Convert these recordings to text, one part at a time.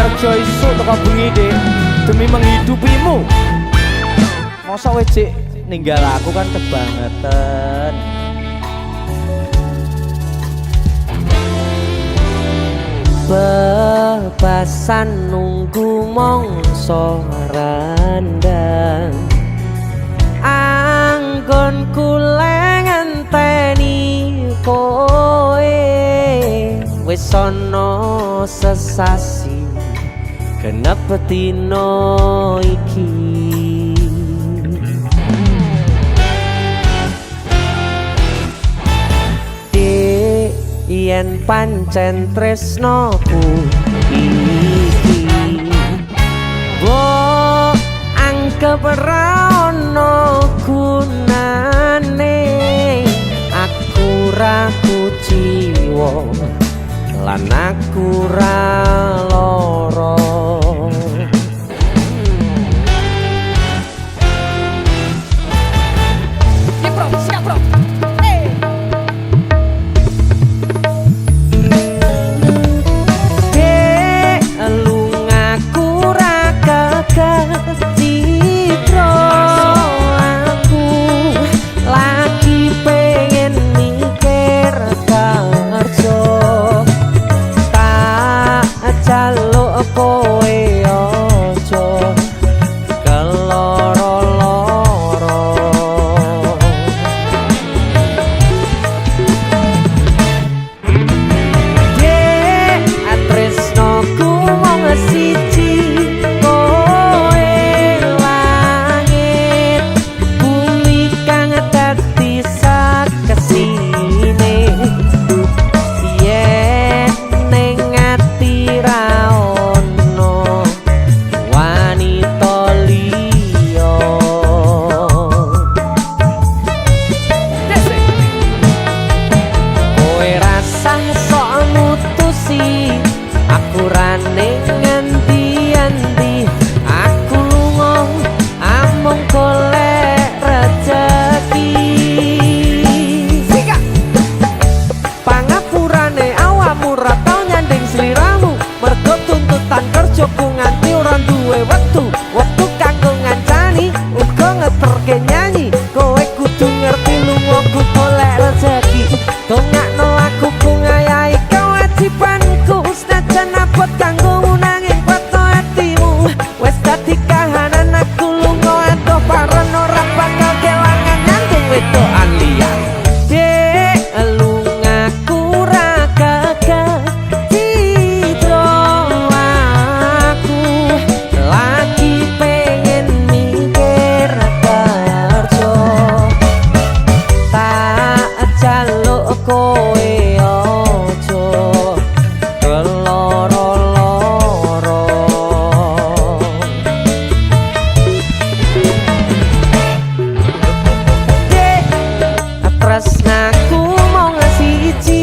kerja isuk teko bengi Dik demi menghidupimu. Masa wis Dik ninggal aku kan kebangetan. Bebasan nunggu mongso randang anggon kule ngenteni koe wis ana sesasi genep dina iki. Yen pancen tresnoku iki wo anggap ra ono gunane aku ra kuciwa lan aku ra lara. Siap bro citro aku lagi pengen mikir kerja tak jaluk kowe ojo keloro-loro. Dek tresnoku mung siji waktu kanggo ngancani uga ngeterke nyanyi kowe kudu ngerti lunga ku golek rezeki dongakno aku ku ngayahi kewajibanku senajan abot kanggo nanging weto atimu wis dadi kahanan aku lunga entuk paren ora bakal kelangan nyandung wedokan liya. Dek lungaku ra gagah citro aku lagi pengen mikir kerja tak jaluk kowe ojo keloro-loro. Dek tresnaku mung siji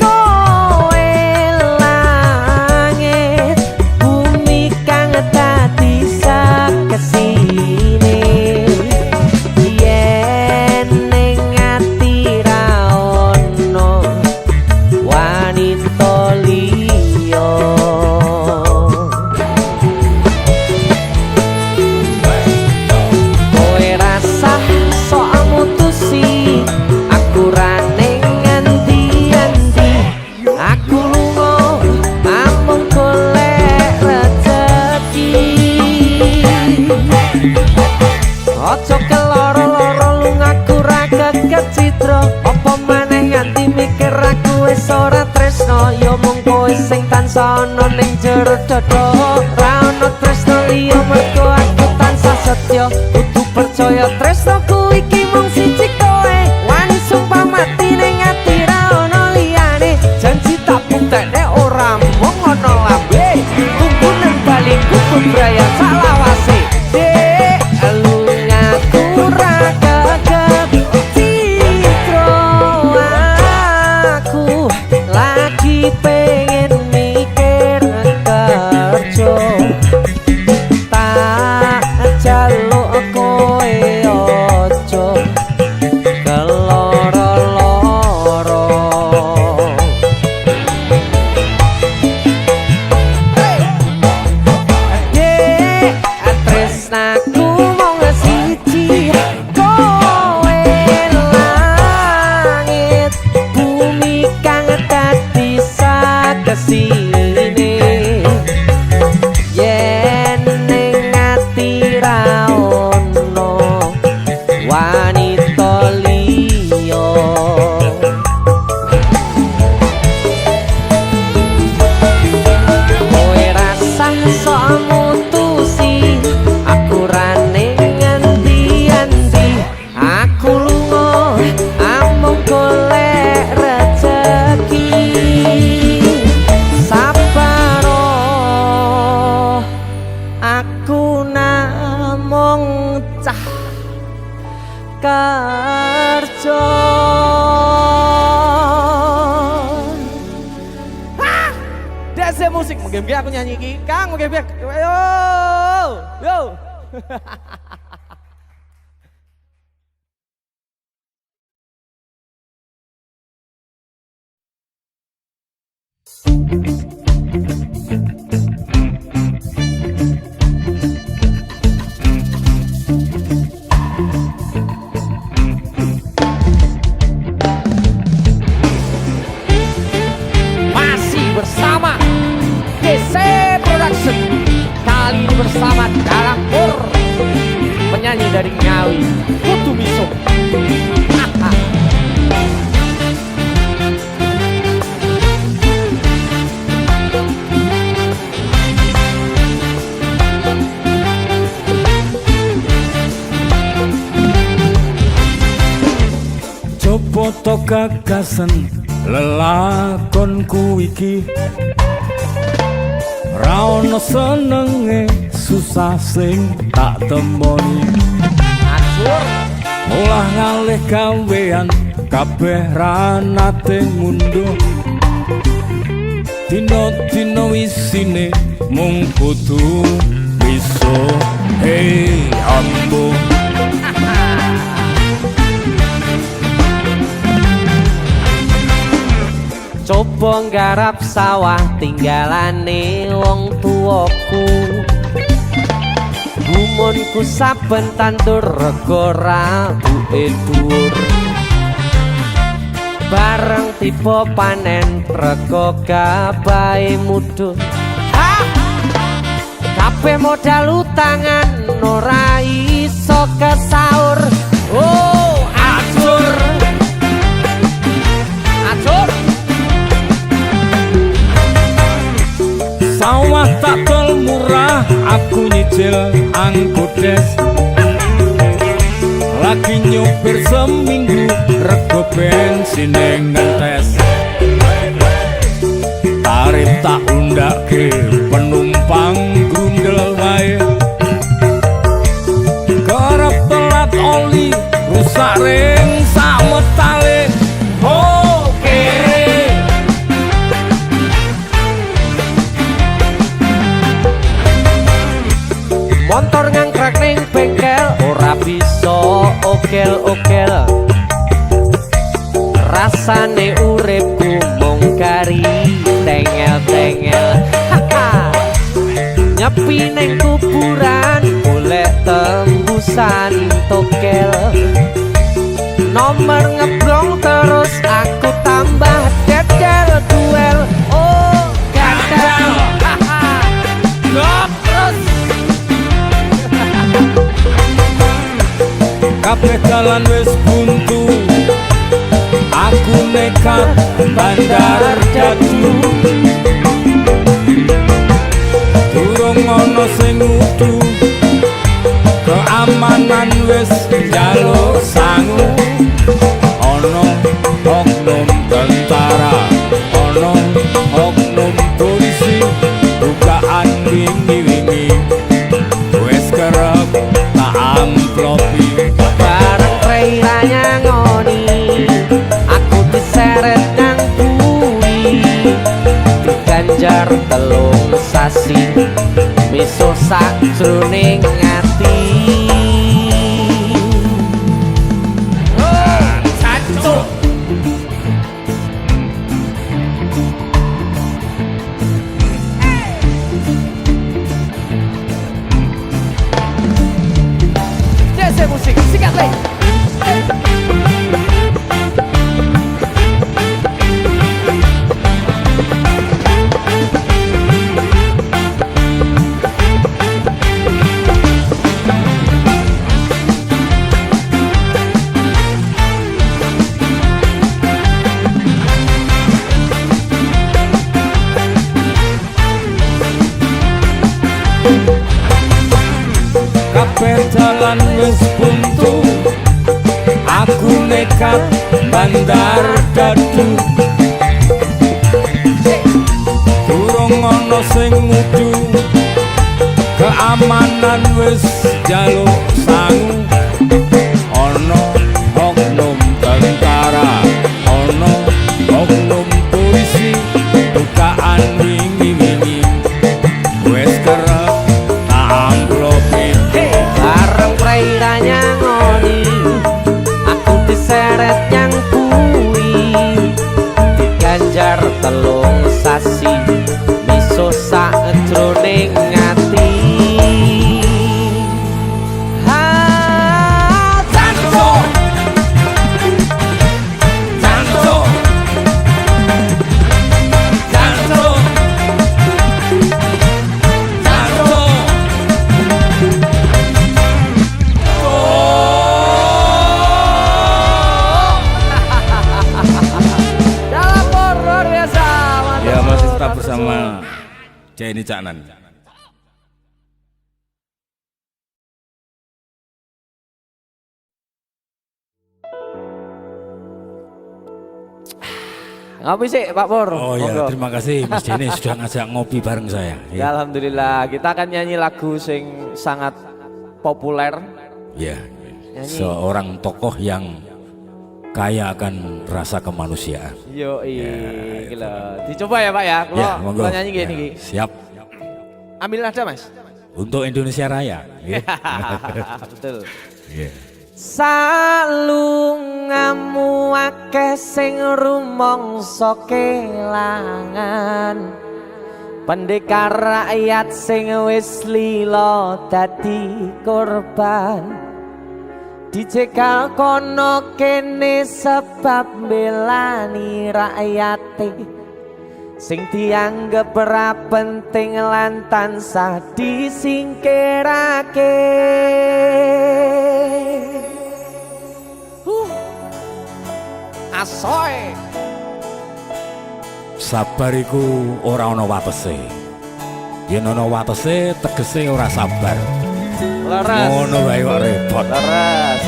kowe langit bumi kang dadi kesini yen ning ati ra ono wanita liya. Kowe rasah sok mutusi aku ra ning endi-endi aku lunga amung golek rezeki. Ojo keloro-loro lungaku ra geget citro apa maneh nganti mikir aku wis ora tresno ya mung kowe sing tansah ana ning jero dada ra ono tresno liya mergo aku tansah setya kudu percaya tresnoku iki mung siji kowe wani sumpah mati ning ati ra ono liyane janji tak buktekne ora mung ono lambe tunggu nang baliku kubraya salawase. Dek lungaku ra gagah citro aku lagi pengen mikir kerja tak jaluk kowe ojo keloro-loro. aku mung siji kowe langit bumi kang dadi sakesine yen ning ati ra ono wanita liya kowe rasah sok mutusi aku ra ning endi-endi aku lunga amung golek rejeki sabaro aku namung cah kerja DC musik mungkin aku nyanyi iki Kang mungkin yo yo masih bersama DC Production kali ini bersama Dalam Pur penyanyi dari Ngawi Kutu Miso Coba to gagasan lelakonku iki ra ono senenge susah sing tak temoni Acur olah ngalih gawean kabeh ra nate munduh dino-dino isine mung kudu bisa hey ambo coba nggarap sawah tinggalane wong tuaku gumunku saben tandur rego rabuke dhuwur bareng tiba panen rego gabahe mudhun kabeh modal utangan ora iso kesaur oh acur acur sawah tak tol murah aku nyicil angkudes lagi nyupir seminggu rego bensin ngentes tarif tak undake penumpang grundel wae kerep telat oli rusak ring sak metale oh kere motor ngangkrak ning bengkel ora bisa okel-okel rasane uripku mung kari tengel-tengel nyepi ning kuburan golek tembusan tokel nomor ngeblong terus aku tambah dedel duel oh gadal terus kabeh dalan wis buntu aku nekat bandar jatuh durung ana sing ngudu keamanan wis njaluk sangu ana oknum tentara ana oknum polisi bukaan wingi-wingi wis kerep tak amplopi bareng trailanya ngoni aku diseret nang buri diganjar telung sasi miso sakjroning ati Santo DC Musik, sikat leh. Kabeh dalan wis buntu, aku nekat bandar dadu. Durung ana sing ngudu, keamanan wis jaluk sangu. Ana oknum tentara, ana oknum polisi, bukaan wingi-wingi wis kerep tak amplopi. Bareng prairanya ngoni, aku diseret yang kui, diganjar telung sasi, miso sakjroning ati. Bersama Jenny Caknan. Ngopi sih Pak Pur. Oh ya, terima kasih Mas Jenny sudah ngajak ngopi bareng saya. Ya alhamdulillah, kita akan nyanyi lagu sing sangat populer. Ya, seorang tokoh yang kaya akan rasa kemanusiaan. Yo Ya, gila. Dicoba ya Pak ya. Kalau nyanyi gini ya, gini. siap. Ambil nada Mas. Untuk Indonesia Raya. Ya. Betul. Ya. Salungamu akeh sing rumangsa kelangan, pendekar rakyat sing wis lila dadi korban, dicegal kono kene sebab belani rakyate sing dianggep ora penting lan tansah disingkirake. Asoy Sabar iku ora ana watese. Yen ana watese tegese ora sabar. Leres. Ngono wae kok repot. Leres.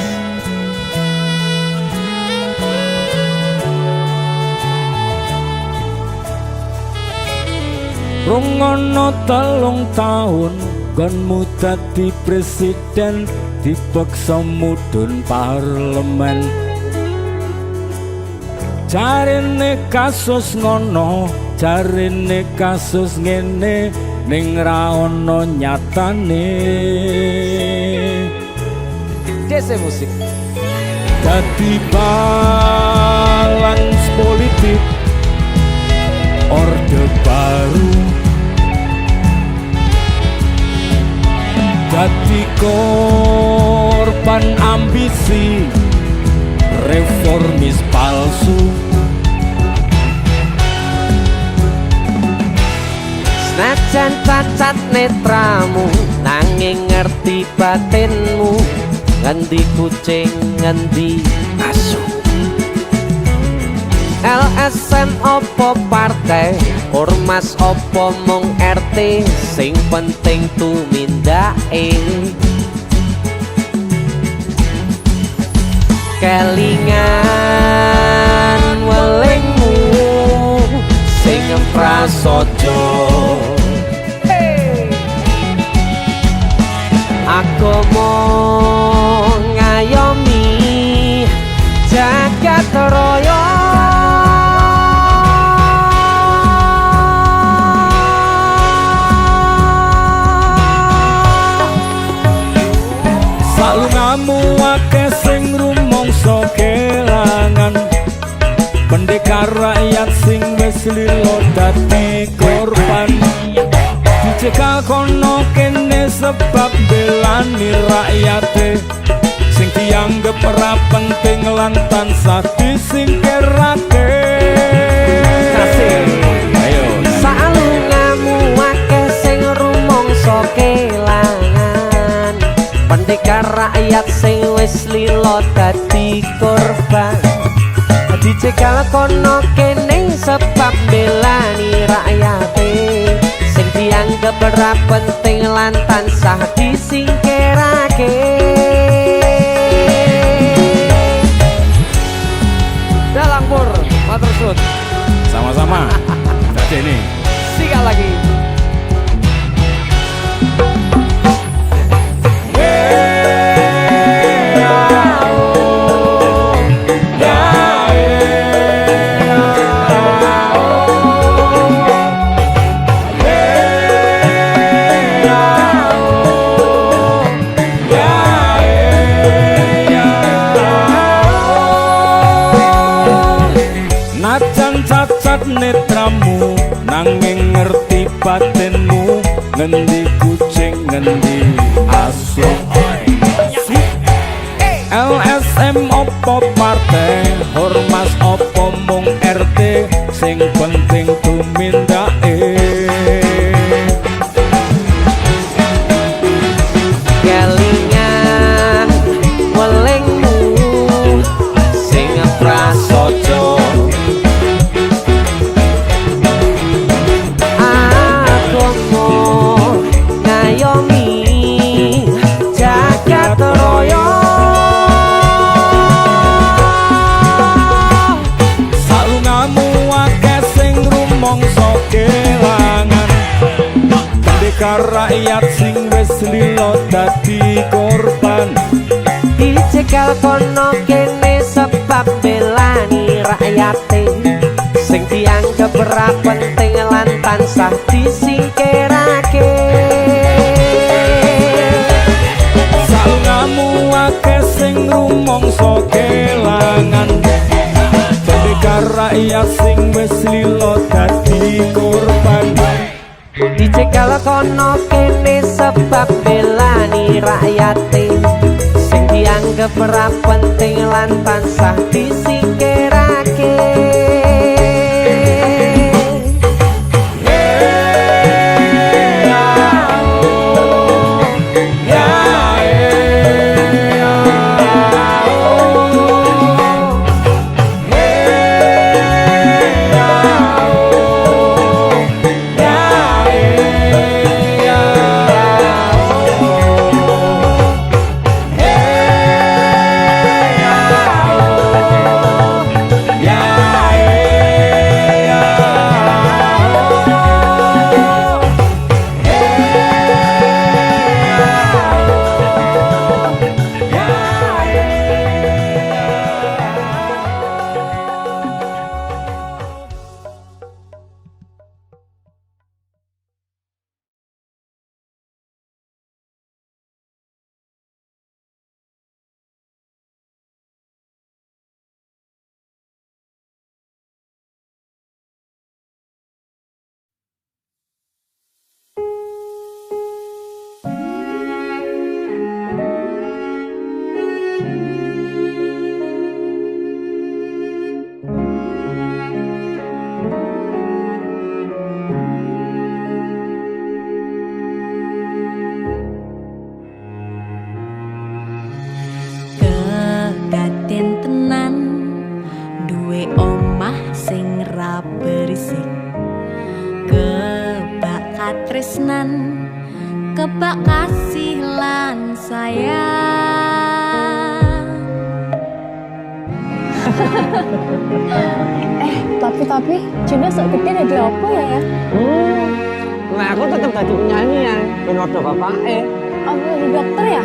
Rungono 3 tahun konmu dadi presiden, dipaksa mudhun parlemen. Jarine kasus ngono, jarine kasus ngene, ning ra ono nyatane. DC Musik. Dadi balance politik orde baru, dadi korban ambisi reformis palsu. Senajan cacat netramu nanging ngerti batinmu, ngendi kucing ngendi asu. LSM opo partai, ormas opo mung RT, sing penting tumindake. Kelingan welingmu sing prasaja, agama ngayomi jagat raya. Salungamu akeh sing rumangsa kelangan, pendekar rakyat sing wis lila dadi korban, dicegal kono kene sebab belani rakyate dianggep ora penting lan tansah disingkirake. Ayo salungamu akeh sing rumangsa kelangan, pendekar rakyat sing wis lila dadi korban, dicegal kono kene sebab belani rakyate sing dianggep ora penting lan tansah disingkirake. Dalang Pur, matur suwun. sama-sama. Jadi ini Sikat lagi. najan cacat netramu nanging ngerti batinmu, ngendi kucing ngendi asu. LSM opo partai, Hormas opo mung RT, sing penting tumindake. Kelingan welingmu sing prasaja, agama ngayomi jagat raya. Salungamu akeh sing rumangsa kelangan, pendekar rakyat sing wis lila dadi korban, Dicegal kono kene sebab belani rakyate sing dianggep ora penting lan tansah disingkirake. salungamu akeh sing rumangsa kelangan, pendekar rakyat sing wis lila dadi korban, Dicegal kono kene sebab belani rakyate sing dianggep ora penting lan tansah disingkirake. Kedaden tenan duwe omah sing ra berisik, kebak katresnan, kebak kasih lan sayang. Tapi Juna sok gede ada apa ya? Nah aku tetap jadi penyanyi ya, penodo bapaknya. Apa jadi dokter ya?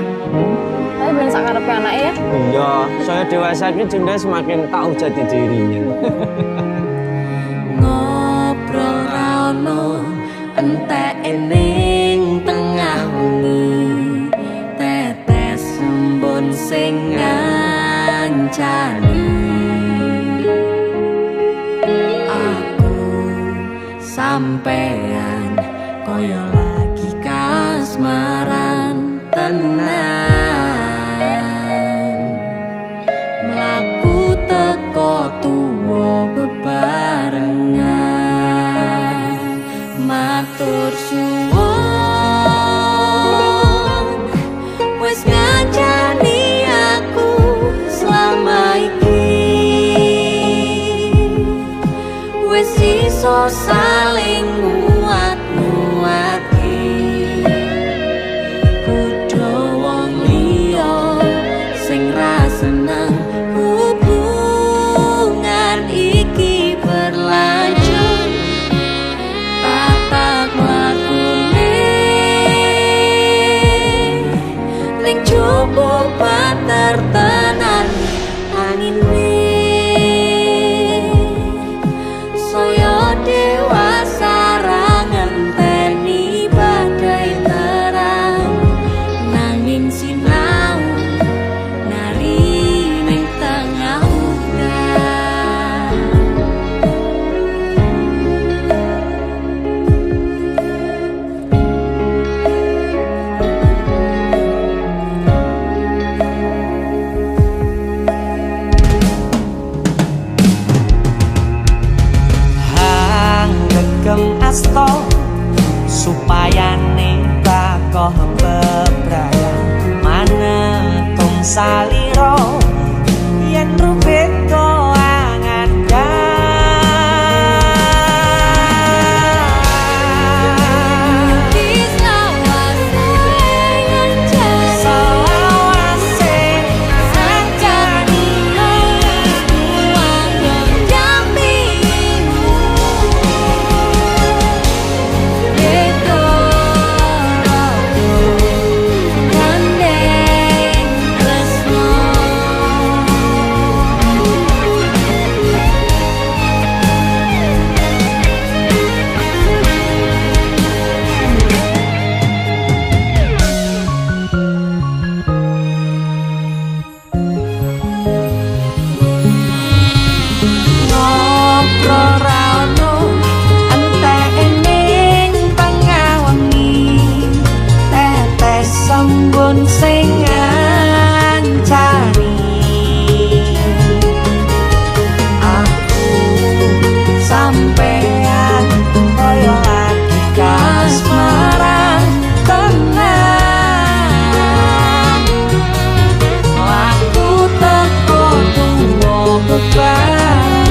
Tapi bener sak karepe anake ya. Iya, saya dewasa ini Junda semakin tahu jati dirinya. Ngobrol rano entek ning tengah wengi, tetes embun sing ngancani. Aku sampean koyo lagi kasmaran tenan. iso saling nguat-nguati kudu wong liya sing ra seneng hubungan iki berlanjut tata lakune ning jupuk pater tenan angine saya dewasa ra ngenteni badai terang nanging sinau nari ning tengah udan Hanggegem asta supaya bakoh bebrayan manetung salira yen rubeda sing ngancani aku sampean koyo lagi kasmaran tenang aku teko tunggu bebarengan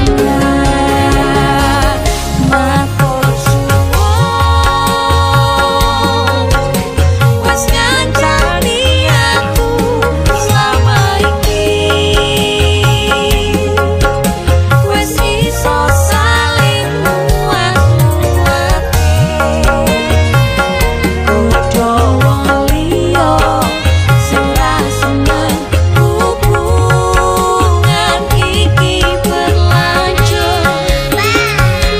matur suwun wes ngancani aku selama iki wes iso saling nguat-nguati kudu wong liya sing ra seneng hubungan iki berlanjut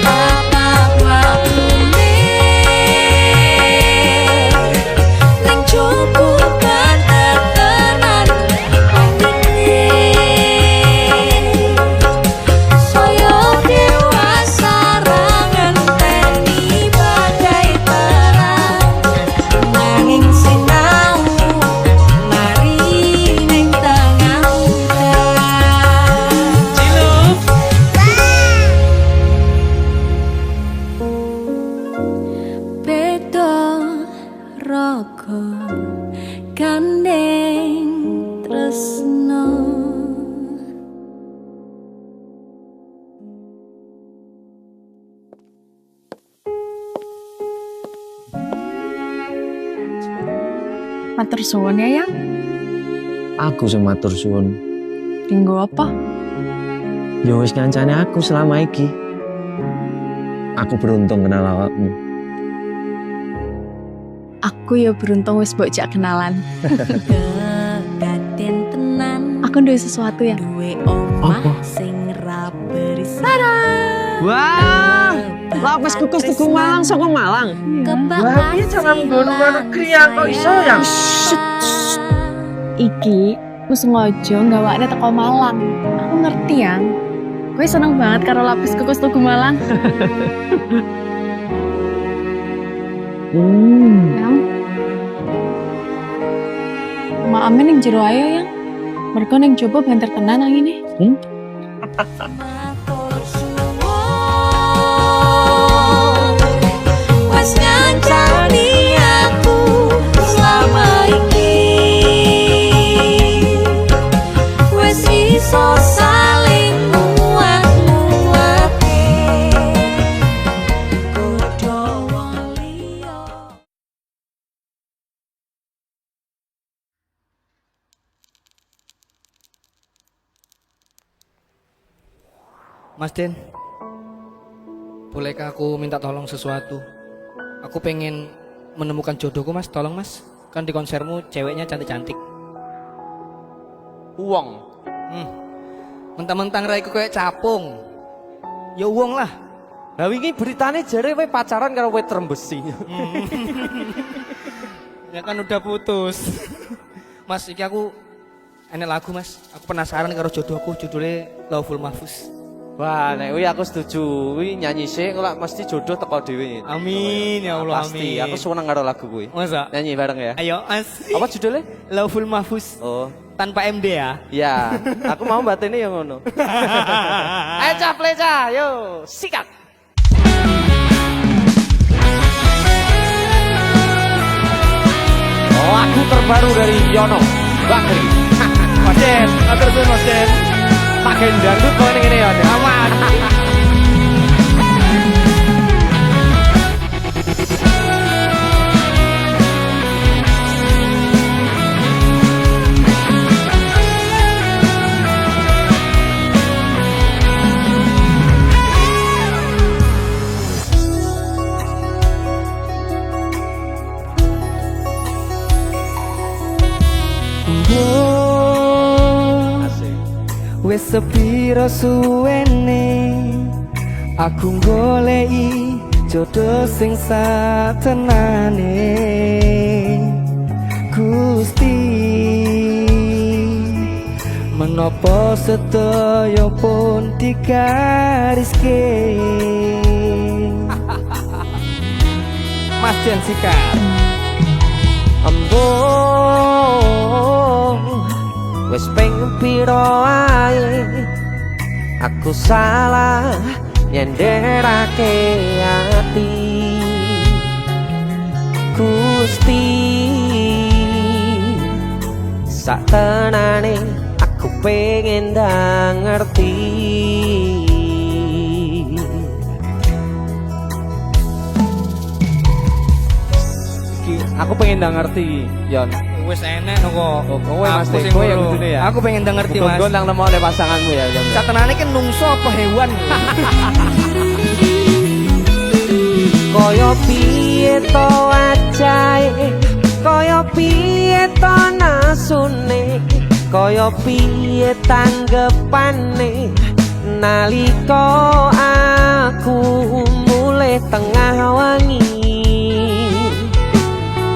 tatap lakune ning jupuk tetenan angine saya dewasa ra ngenteni badai terang nanging sinau mari ning tengah udan beda raga gandeng tresno Matur suwun ya, Yang. Aku sing matur suwun. Dinggo apa? Ya wis ngancani aku selama iki. Aku beruntung kenal awakmu. Aku ya beruntung wis mbok jak kenalan. kedaden tenan Aku duwe sesuatu ya. duwe omah Apa? sing ra berisik Wah, lapis kukus tuku Malang saka Malang. Wah, Iya jangan nggon luar negeri ya kok iso ya. Iki aku sengaja gawakne teko Malang. Aku ngerti yang. Gue seneng banget karo lapis kukus tuku Malang. Yang. Mak Amin yang jero ayo yang. Mereka yang coba banter tenan angine. matur suwun wes ngancani aku selama iki wes iso saling nguat-nguati Mas Den, bolehkah aku minta tolong sesuatu? Aku pengen menemukan jodohku Mas, tolong Mas. Kan di konsermu ceweknya cantik-cantik. Uang. Mentang-mentang raiku kayak capung. Ya uang lah. Lah wingi beritane jare kowe pacaran karo wit rembesi. Ya kan udah putus. Mas, iki aku enek lagu Mas. Aku penasaran karo jodohku, judulnya Lauful Mahfuz. Wah, nek kuwi aku setuju. Kuwi nyanyi sik kok mesti jodoh teko dhewe. Amin ya Allah, Pasti, amin. aku seneng karo lagu kuwi. Masa? Nyanyi bareng ya. Ayo Mas. Apa judulnya? Lauful Mahfuz. Oh, Tanpa MD ya. ya. Aku mau batene ya ngono. Ayo cah pleca, yo, sikat. Oh, aku terbaru dari Yono Bakri. Mas Den, atur suwun Mas Den. Makin dangdut kok ngene ya. Aman. Asik. Wes sepiro suwene aku goleki jodoh sing satenane Gusti, menapa sedaya pun digariske. Mas Den sikat. Embung wis ping piro ae aku salah nyenderake ati Gusti sak tenane aku pengen ndang ngerti. Aku pengen ndang ngerti, Yon. Wes enek no kok. Oh, kowe Mas Aku sing Teko yang ngono. ngene ya? Aku pengen denger ngerti Mas. Gon nang nemone pasanganmu ya, Yon. Satenane kan nungso apa hewan? Kaya piye to wajahe, kaya piye to nasune, kaya piye tanggepane nalika aku mulai tengah wangi.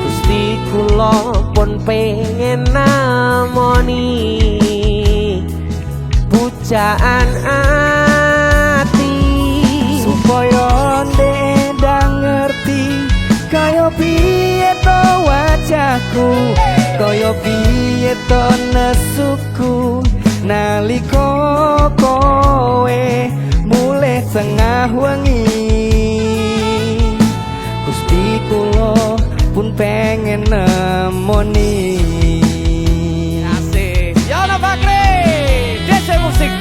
Gusti kula pun pengen namoni pujaan ati Supaya ndang ngerti kaya piye to wajahku, kaya piye to nesuku nalika kowe mulai tengah wengi. Gusti kula pun pengen nemoni. Asik. Yono Bakri, DC Musik.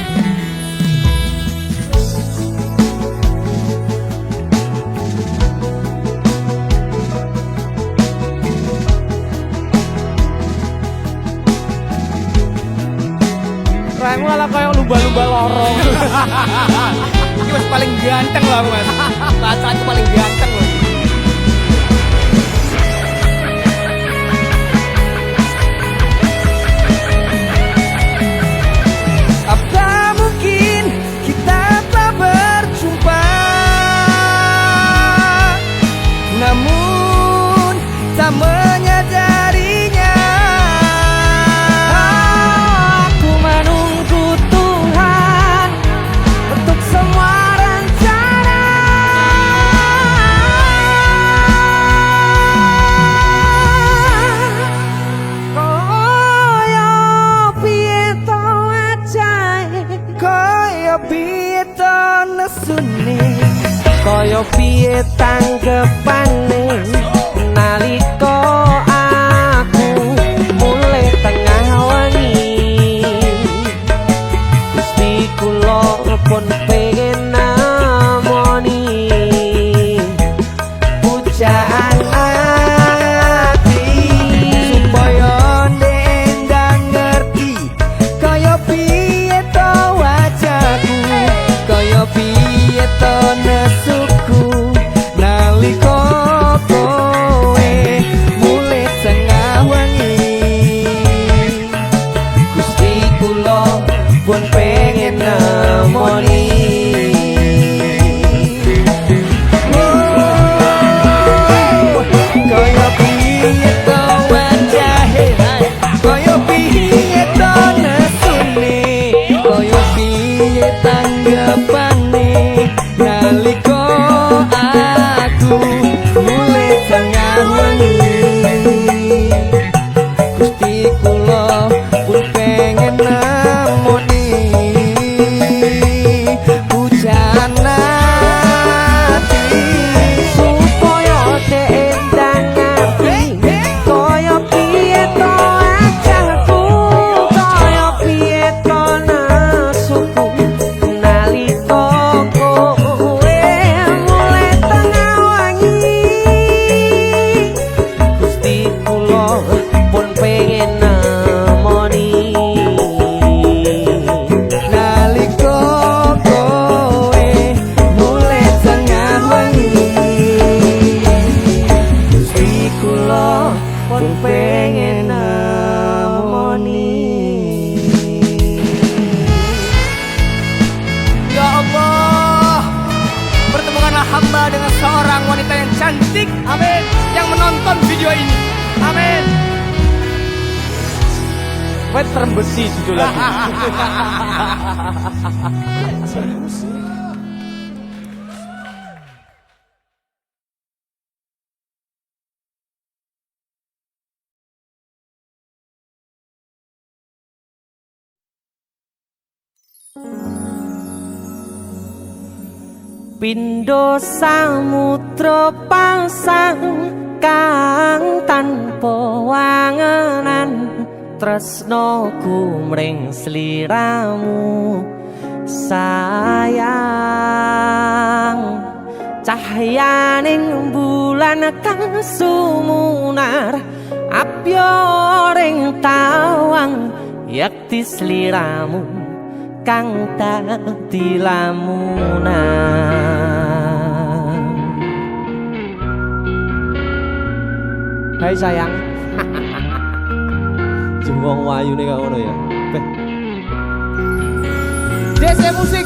Rang malah kaya lumba-lumba lorong. Ini mas paling ganteng loh aku mas. Bahasanya paling ganteng loh. Apa mungkin kita tak berjumpa, namun tak menyadarinya. Aku menunggu Tuhan untuk semua rencana. Kaya piye to wajahe, Kaya piye to nesune, kaya piye tanggepane nalika aku mulai tengah wangi. Gusti kula pun pengen namoni pujaan ati supaya ndang ngerti kaya piye to wajahku, kaya video ini. Amin. Wet terembesi judul lagi. Pindho samudra pasang kang tanpa wangenan tresnoku mring sliramu sayang cahyaning bulan kang sumunar apyoring tawang yakti sliramu kang dadi lamunan. Hai sayang. Jengwong wayu nih kak ngono ya. DC musik.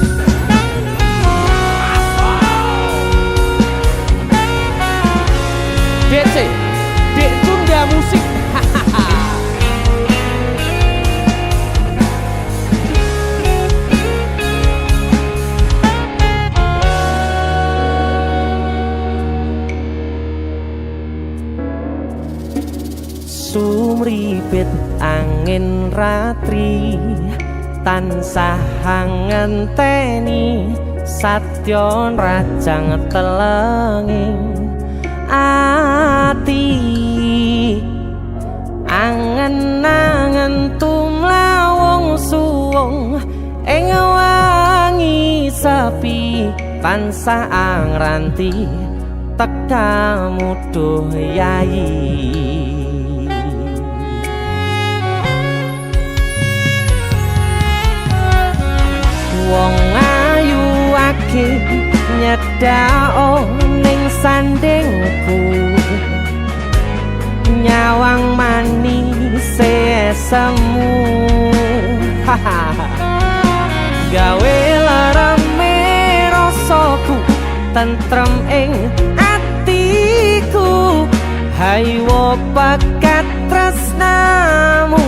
DC, Dek Tunda Musik. Sumripit angin ratri tansah ngenteni satyon rajang telenging ati angen-angen tumlawong suwung ing wangi sepi tansah angranti tekamu duh yayi. Wong ayu ake nyedhak ning sandingku nyawang manis semu gawe larame rasaku tentrem ing atiku haywo pekat tresnamu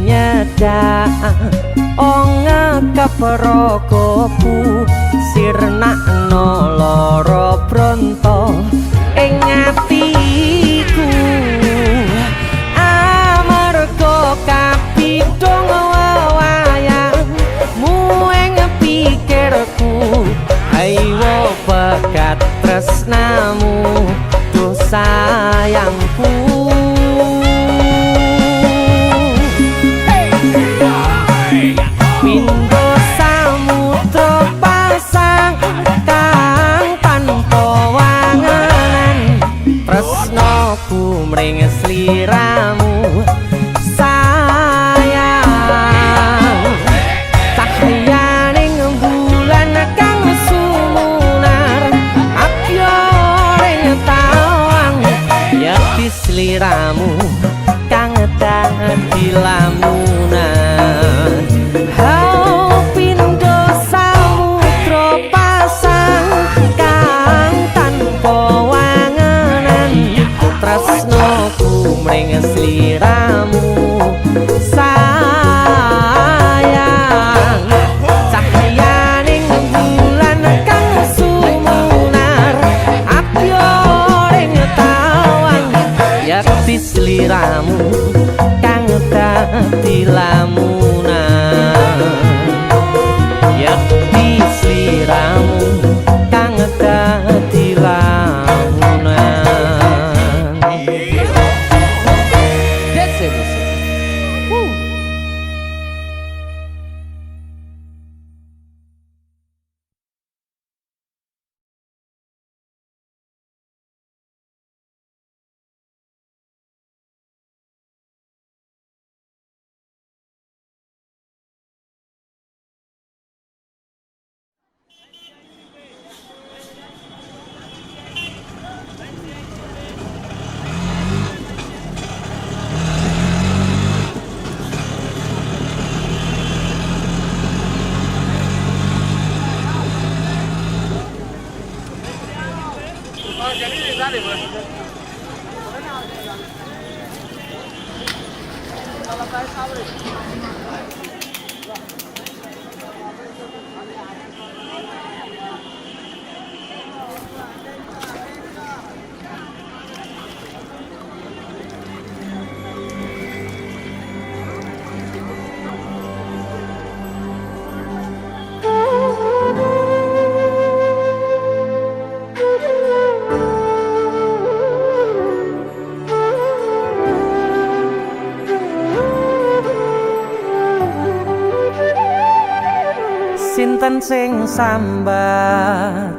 nyedak ngekaprokoku sirnakno lara bronto ing atiku amarga kapidhong wayangmu ing pikirku ayo pekat tresnamu duh sayangku. Pindho samudra pasang kang tanpa wangenan Sinten sing sambat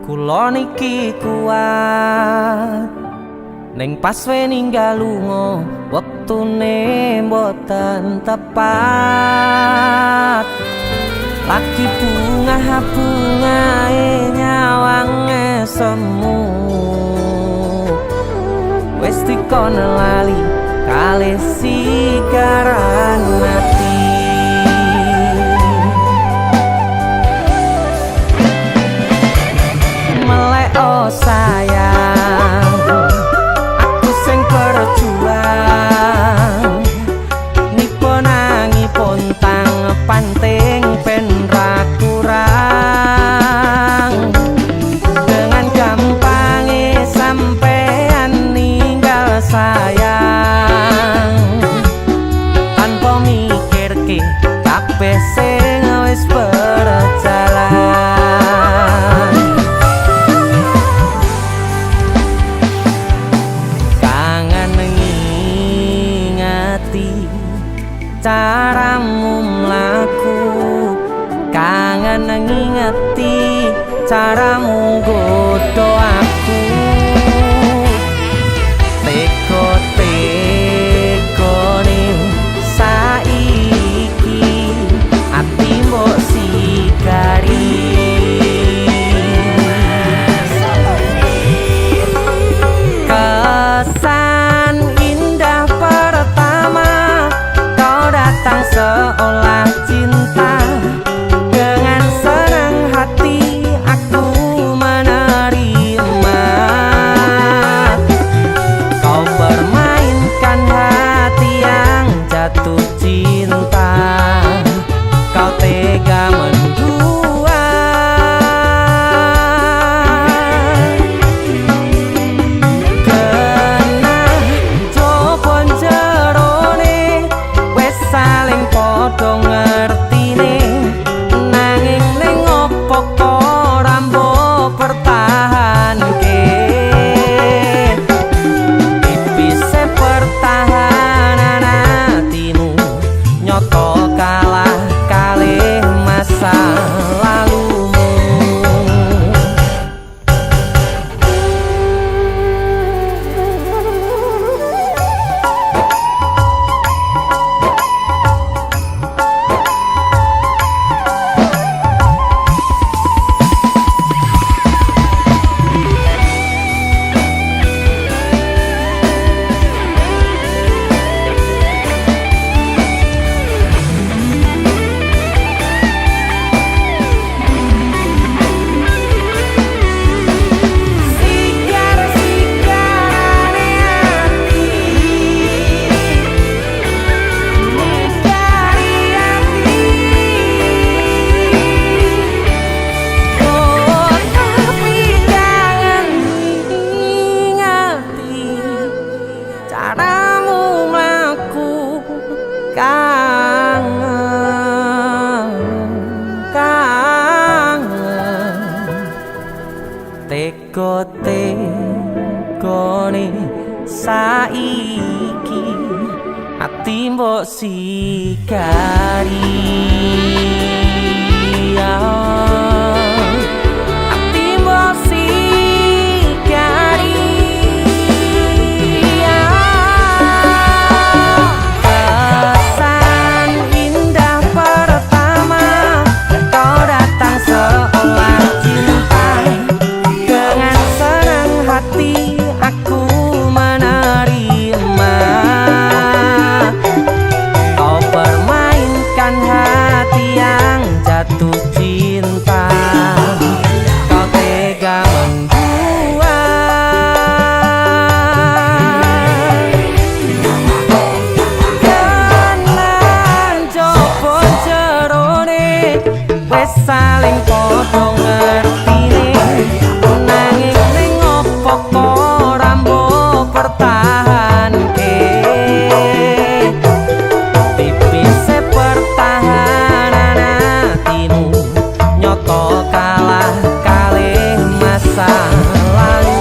kula niki kuat ning pas ninggal lunga wektune mboten tepat lagi bungae nyawange semu wis dikono lali kalih sikaran mati. Oh sayang, aku sing berjuang nipo nangipun tang panting ben ra kurang dengan gampangnya sampean ninggal sayang tanpa mikirke kabeh sing wis berjalan. Caramu mlaku kangen ngingeti caramu godho aku teko-tekone saiki ati mbok sikari kesan indah pertama datang seolah cinta dengan senang hati aku menerima kau bermainkan hati yang jatuh cinta kau tega mendua kena jopon jerone saling podo ngertine nanging ning opo ora mbok pertahanke tipise pertahanan hatimu nyoto kalah kalih masa lalumu. Caramu mlaku kangen teko-tekone saiki ati mbok sikari ati mbok sikari kesan indah pertama kau datang seolah cinta dengan senang hati aku menerima kau bermain wis saling padha ngertine nanging ning opo kok rambo pertahanke tipise pertahanan atimu nyoto kalah kalih masa lalu.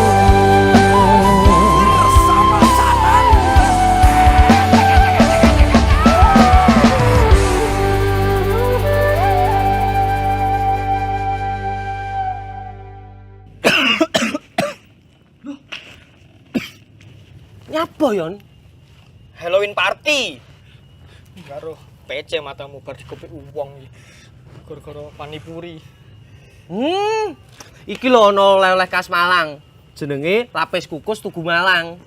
Nyapa yon? Halloween party. Karo PC matamu bar dikopek uwong iki. Gara-gara panipuri. Iki lho ana oleh-oleh khas Malang. Jenenge lapis kukus Tugu Malang.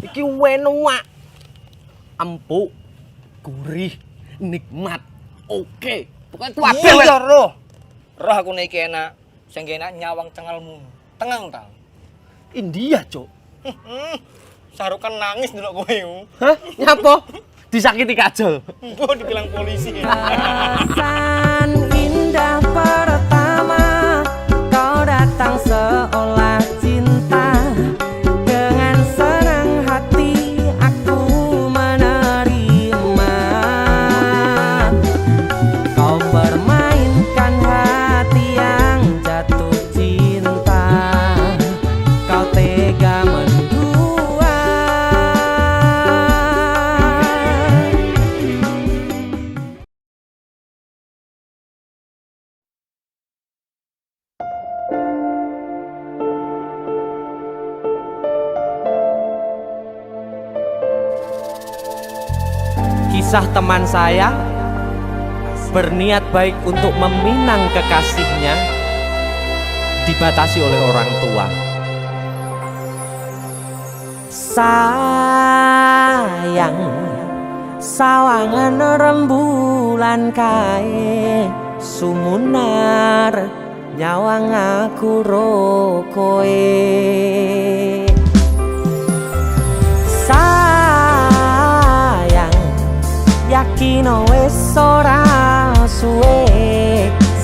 Iki enak. Empuk, gurih, nikmat. Oke. Pokoke kabeh Iya roh. Roh aku nek iki enak. Sing enak nyawang cengalmu. Tengang ta. India, Cuk. Sarukan nangis ndelok kowe. Hah? Nyapa? Disakiti kajol. Mbok dibilang polisi. Perasaan indah pertama kau datang seolah cinta. Dengan senang hati aku menerima. Kau permainkan hati yang jatuh cinta. Kau tega mendua. Kisah teman saya berniat baik untuk meminang kekasihnya dibatasi oleh orang tua. Sayang, sawangan rembulan kae sumunar nyawang aku ro koe. Yakin wis ora suwe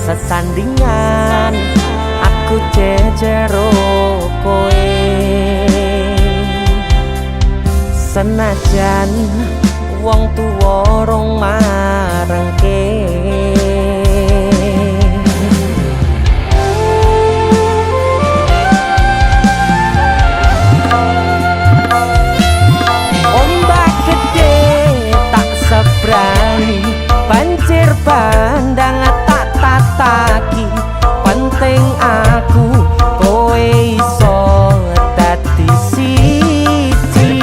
sesandingan aku jejero kowe senajan wong tuwa rong marengke. Sebrani banjir bandang tak tataki penting aku kowe iso dadi siji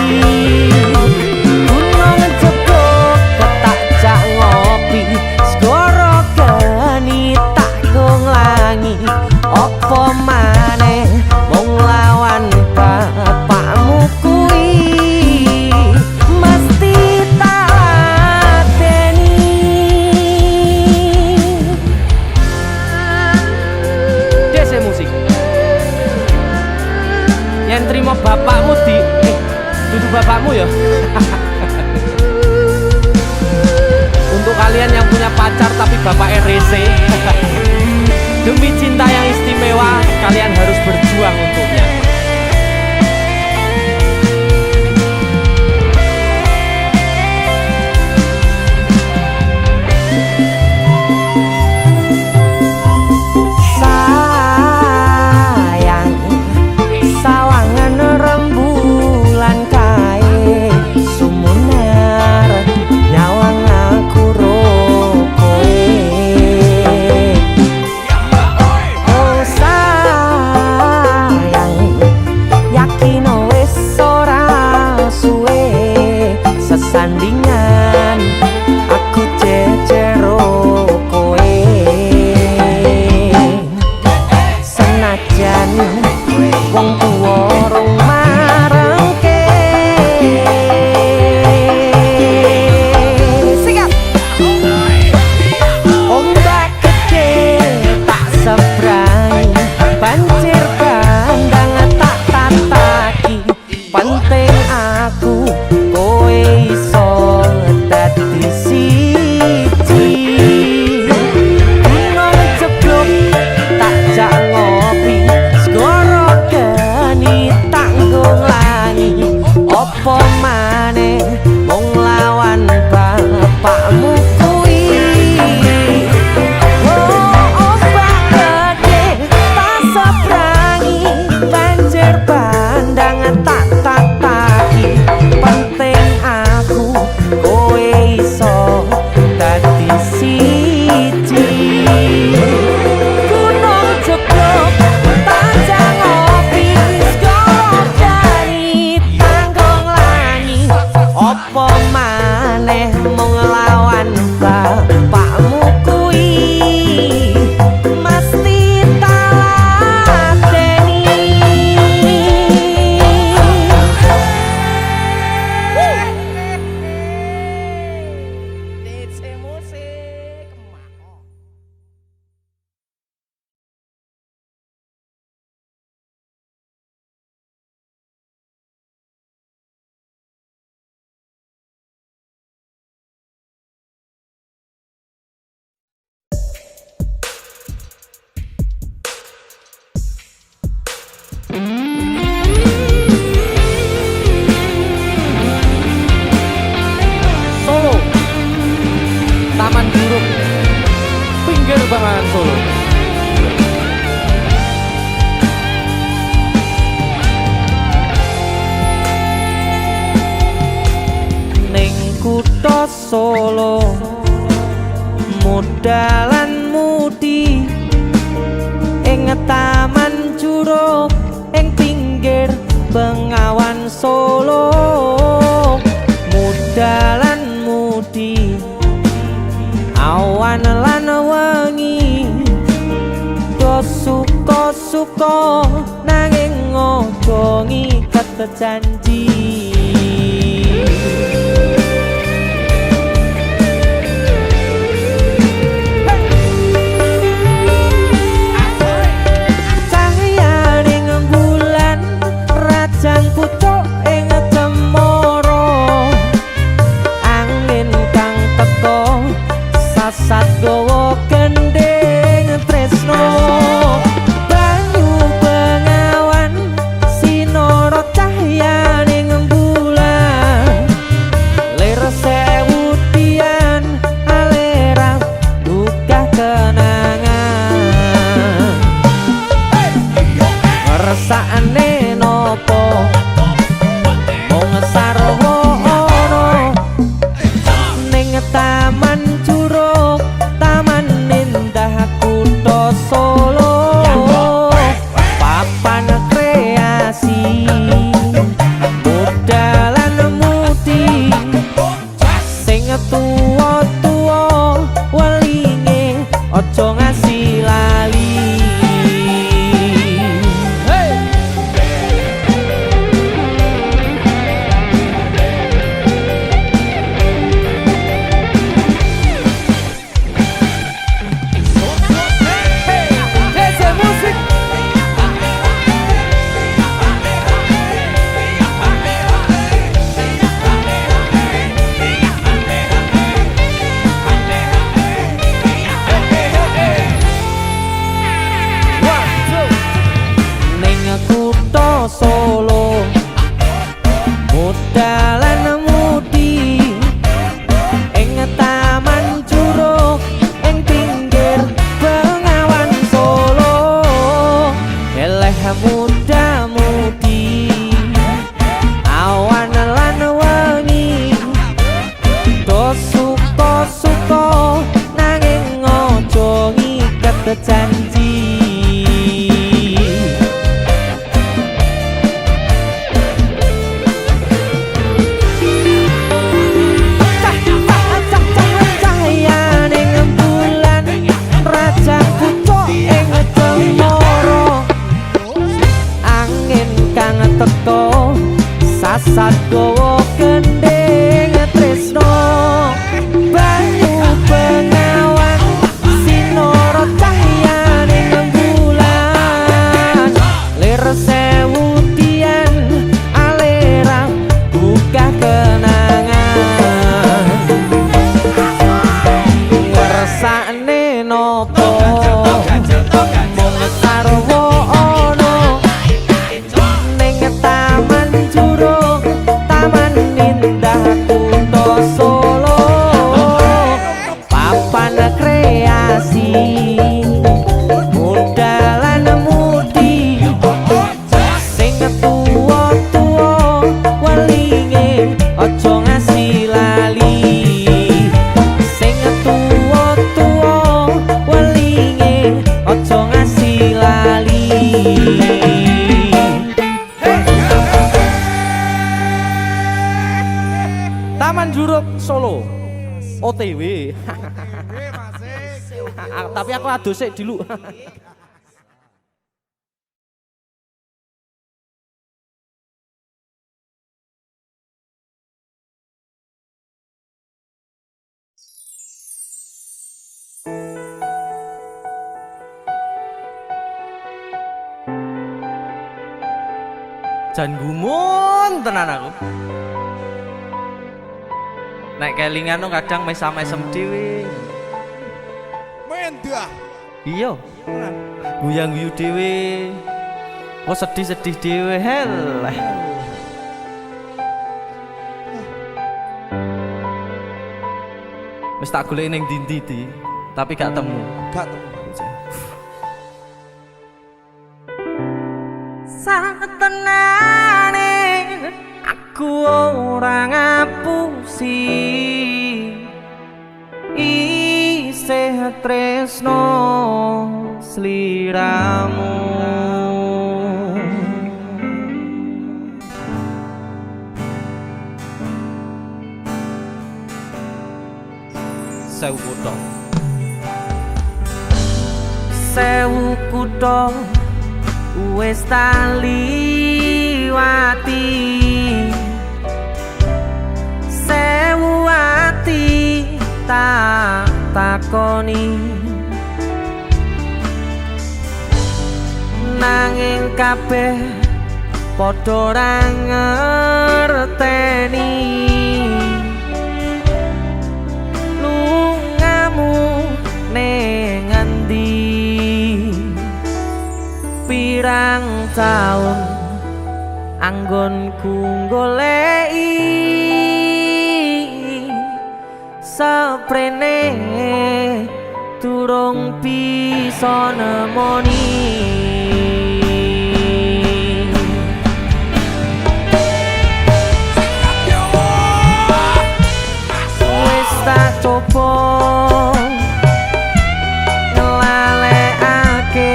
gunung jebok ketak jak ngopi segoro geni tak gonglangi opo maneh mung lawan bapakmu kuwi mesti yang terima bapakmu duduk bapakmu ya. Untuk kalian yang punya pacar tapi bapaknya rese, demi cinta yang istimewa kalian harus berjuang untuknya. Juruk pinggir bangan Solo. Ning kutha Solo modalan mudi ing taman Juruk ing pinggir Bengawan Solo modalan mudi awan lan wengi do suka-suka nanging ojo ngiket janji. Sagowo gendeng tresno banyu bengawan sinoro cahyaning bulan lir sewu tian alerang duka kenangan ngersakane nopo mung sarwa ono ning taman Juruk taman indah kutha Solo papan kreasi modalan mudi sing tuwa-tuwa welinge aja ngasih lali. Solo modalan mudi ing taman Juruk ing pinggir Bengawan Solo eleh muda mudi awan lan wengi do suka-suka nanging ojo ngiket janji. Teko sasat gowo gendeng tresno banyu bengawan sinoro cahyaning bulan lir sewu tian alerang buka kenangan ngersakne nopo mung sarwa ono taman Juruk taman indah kutha Solo papan kreasi modalan mudi sing tuwa-tuwa welinge aja ngasih lali sing tuwa-tuwa welinge aja ngasih lali. Taman Juruk Solo OTW. Tapi aku adus sik dulu. Jan gumun tenan aku. Nek kelingan no kadang mesam-mesem dhewe. Mendah. Iya. Guyang-guyu dhewe. Kok sedih-sedih dhewe heleh. Wis tak golek ning ndi di, tapi gak temu. Gak temu. Satenane aku ora ngapusi isih tresno sliramu. Sewu kutho. Sewu kutho wis tak liwati, sewu ati tak takoni, nanging kabeh padha ora ngerteni lungamu ning endi. Pirang taun anggonku goleki saprene durung bisa nemoni. Wis tak coba ngelalekake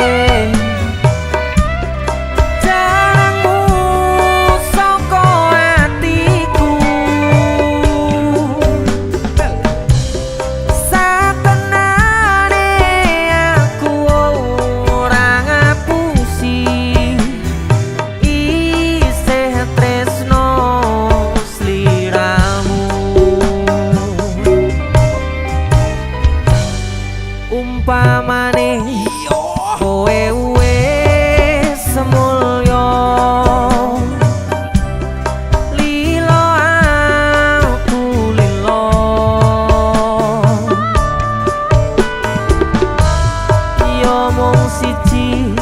umpamane kowe wis semulya lilo aku lilo yo mung siji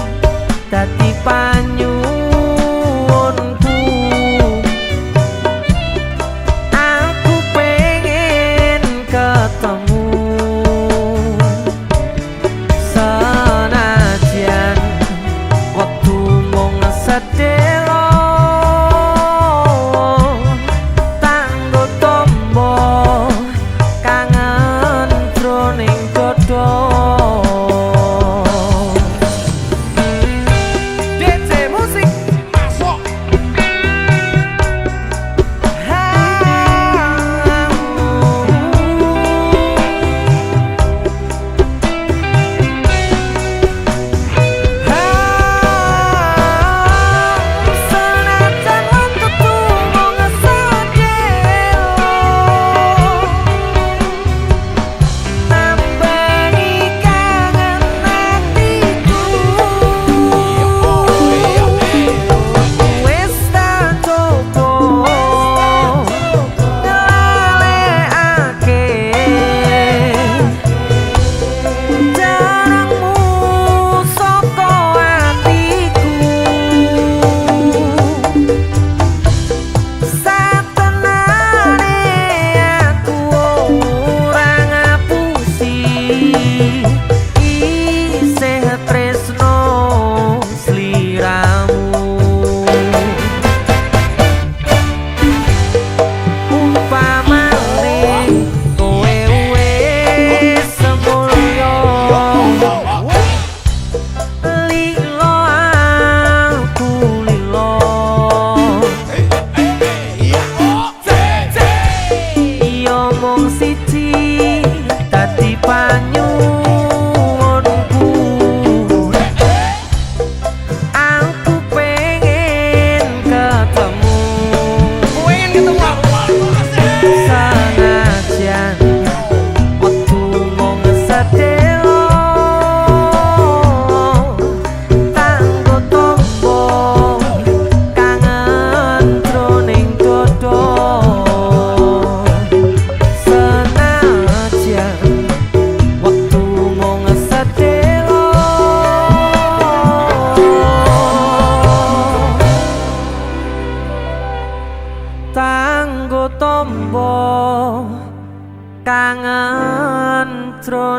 dadi panyuwunku. Aku pengen ketemu senajan waktu mung sedelo tanggo tombo kangen jroning dodo. DJ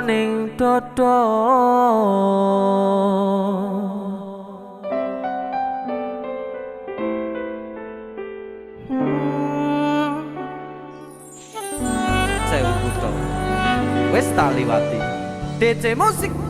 ning dodo. Sewu buta wis tak liwati. DC Musik